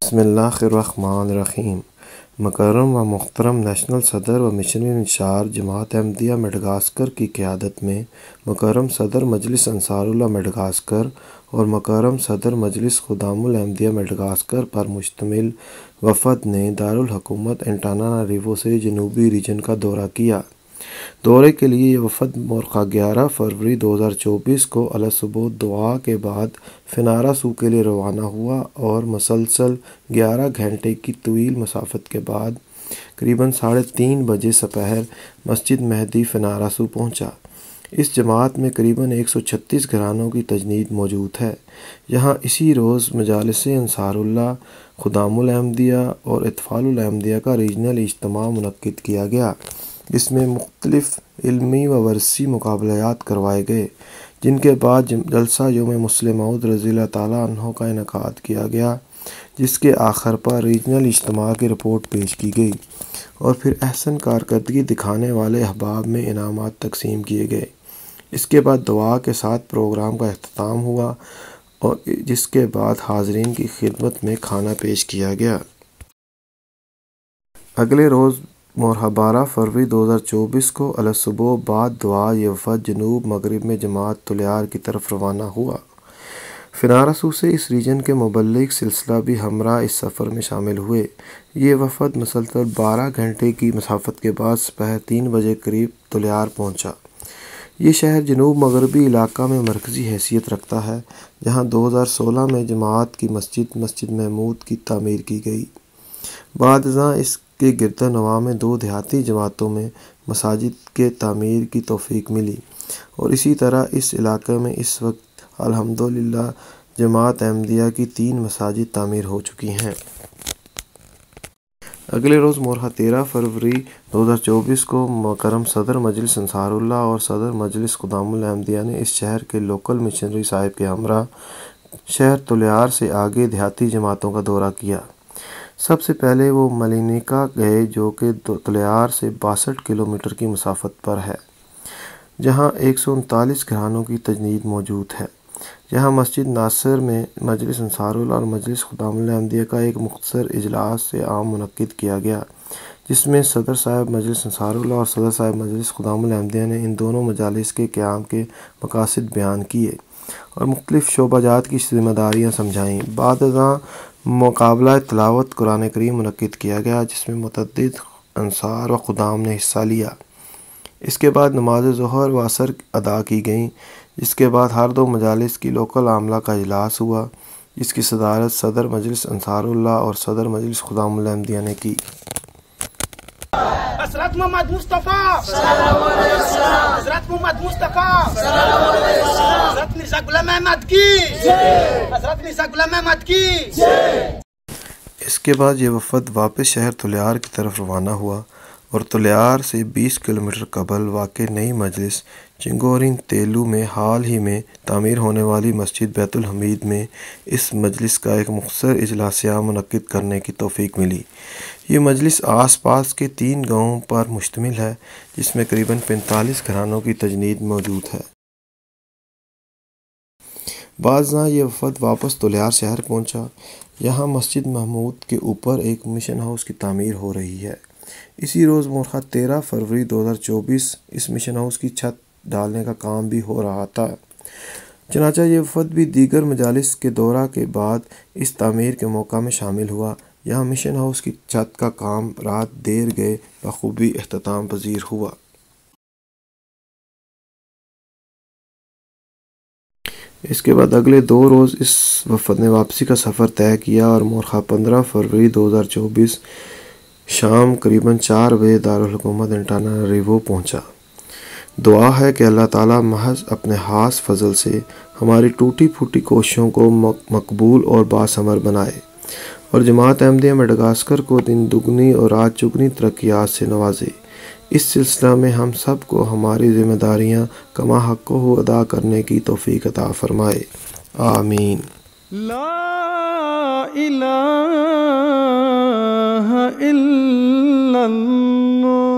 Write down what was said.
بسم اللہ الرحمن الرحیم۔ مکرم و محترم نیشنل صدر و مشنری انشار جماعت احمدیہ مڈغاسکر کی قیادت میں مکرم صدر مجلس انصار اللہ مڈغاسکر اور مکرم صدر مجلس خدام الاحمدیہ مڈغاسکر پر مشتمل وفد نے دارالحکومت انٹاناناریوو سے جنوبی ریجن کا دورہ کیا۔ دورے کے لیے یہ وفد مورخہ 11 فروری 2024 کو الصبح دعا کے بعد فناراسو کے لیے روانہ ہوا اور مسلسل 11 گھنٹے کی طویل مسافت کے بعد قریباً 3:30 بجے سپہر مسجد مہدی فناراسو پہنچا۔ اس جماعت میں قریباً 136 گھرانوں کی تجنید موجود ہے۔ یہاں اسی روز مجالس انصار اللہ، خدام الاحمدیہ اور اطفال الاحمدیہ کا ریجنل اجتماع منعقد کیا گیا، جس میں مختلف علمی و ورثی مقابلات کروائے گئے، جن کے بعد جلسہ یوم مسلم موعود رضی اللہ تعالیٰ عنہ کا انعقاد کیا گیا، جس کے آخر پر ریجنل اجتماع کی رپورٹ پیش کی گئی اور پھر احسن کارکردگی دکھانے والے احباب میں انعامات تقسیم کیے گئے۔ اس کے بعد دعا کے ساتھ پروگرام کا اختتام ہوا اور جس کے بعد حاضرین کی خدمت میں کھانا پیش کیا گیا۔ اگلے روز مورخہ 12 فروری 2024 کو الصبح بعد دعا یہ وفد جنوب مغرب میں جماعت تولیار کی طرف روانہ ہوا۔ فناراسو سے اس ریجن کے مبلغ سلسلہ بھی ہمراہ اس سفر میں شامل ہوئے۔ یہ وفد مسلسل 12 گھنٹے کی مسافت کے بعد سپہر 3 بجے قریب تولیار پہنچا۔ یہ شہر جنوب مغربی علاقہ میں مرکزی حیثیت رکھتا ہے، جہاں 2016 میں جماعت کی مسجد محمود کی تعمیر کی گئی۔ بعد ازاں اس کے گرد و نواح میں 2 دیہاتی جماعتوں میں مساجد کے تعمیر کی توفیق ملی اور اسی طرح اس علاقے میں اس وقت الحمدللہ جماعت احمدیہ کی 3 مساجد تعمیر ہو چکی ہیں۔ اگلے روز مورخہ 13 فروری 2024 کو مکرم صدر مجلس انصار اللہ اور صدر مجلس خدام الاحمدیہ نے اس شہر کے لوکل مشنری صاحب کے ہمراہ شہر تولیار سے آگے دیہاتی جماعتوں کا دورہ کیا۔ سب سے پہلے وہ ملینیکا گئے، جو کہ تولیار سے 62 کلومیٹر کی مسافت پر ہے، جہاں 139 گھرانوں کی تجنید موجود ہے۔ یہاں مسجد ناصر میں مجلس انصار اللہ اور مجلس خدام الاحمدیہ کا ایک مختصر اجلاس عام منعقد کیا گیا، جس میں صدر صاحب مجلس انصار اللہ اور صدر صاحب مجلس خدام الاحمدیہ نے ان دونوں مجالس کے قیام کے مقاصد بیان کیے اور مختلف شعبہ جات کی ذمہ داریاں سمجھائیں۔ بعد ازاں مقابلہ تلاوت قرآن کریم منعقد کیا گیا، جس میں متعدد انصار و خدام نے حصہ لیا۔ اس کے بعد نماز ظہر و عصر ادا کی گئیں، جس کے بعد ہر 2 مجالس کی لوکل عاملہ کا اجلاس ہوا، جس کی صدارت صدر مجلس انصار اللہ اور صدر مجلس خدام الاحمدیہ نے کی۔ حضرت محمد مصطفیٰ صلی اللہ علیہ وسلم، حضرت محمد مصطفیٰ صلی اللہ علیہ وسلم، حضرت مرزا غلام احمد کی جے، حضرت مرزا غلام احمد کی جے۔ اس کے بعد یہ وفد واپس شہر تولیار کی طرف روانہ ہوا اور تولیار سے 20 کلومیٹر قبل واقع نئی مجلس چنگورین تیلو میں حال ہی میں تعمیر ہونے والی مسجد بیت الحمید میں اس مجلس کا ایک مختصر اجلاس عام منعقد کرنے کی توفیق ملی۔ یہ مجلس آس پاس کے 3 گاؤں پر مشتمل ہے، جس میں قریباً 45 گھرانوں کی تجنید موجود ہے۔ بعد ازاں یہ وفد واپس تولیار شہر پہنچا۔ یہاں مسجد محمود کے اوپر ایک مشن ہاؤس کی تعمیر ہو رہی ہے۔ اسی روز مورخہ 13 فروری 2024 اس مشن ہاؤس کی چھت ڈالنے کا کام بھی ہو رہا تھا۔ چنانچہ یہ وفد بھی دیگر مجالس کے دورہ کے بعد اس تعمیر کے موقع میں شامل ہوا۔ یہاں مشن ہاؤس کی چھت کا کام رات دیر گئے بخوبی اختتام پذیر ہوا۔ اس کے بعد اگلے 2 روز اس وفد نے واپسی کا سفر طے کیا اور مورخہ 15 فروری 2024 شام قریباً 4 بجے دارالحکومت انٹاناناریوو پہنچا۔ دعا ہے کہ اللہ تعالیٰ محض اپنے خاص فضل سے ہماری ٹوٹی پھوٹی کوششوں کو مقبول اور باثمر بنائے اور جماعت احمدیہ مڈغاسکر کو دن دگنی اور رات چگنی ترقیات سے نوازے۔ اس سلسلہ میں ہم سب کو ہماری ذمہ داریاں کما حق ہو ادا کرنے کی توفیق عطا فرمائے، آمین۔ لا الہ الا اللہ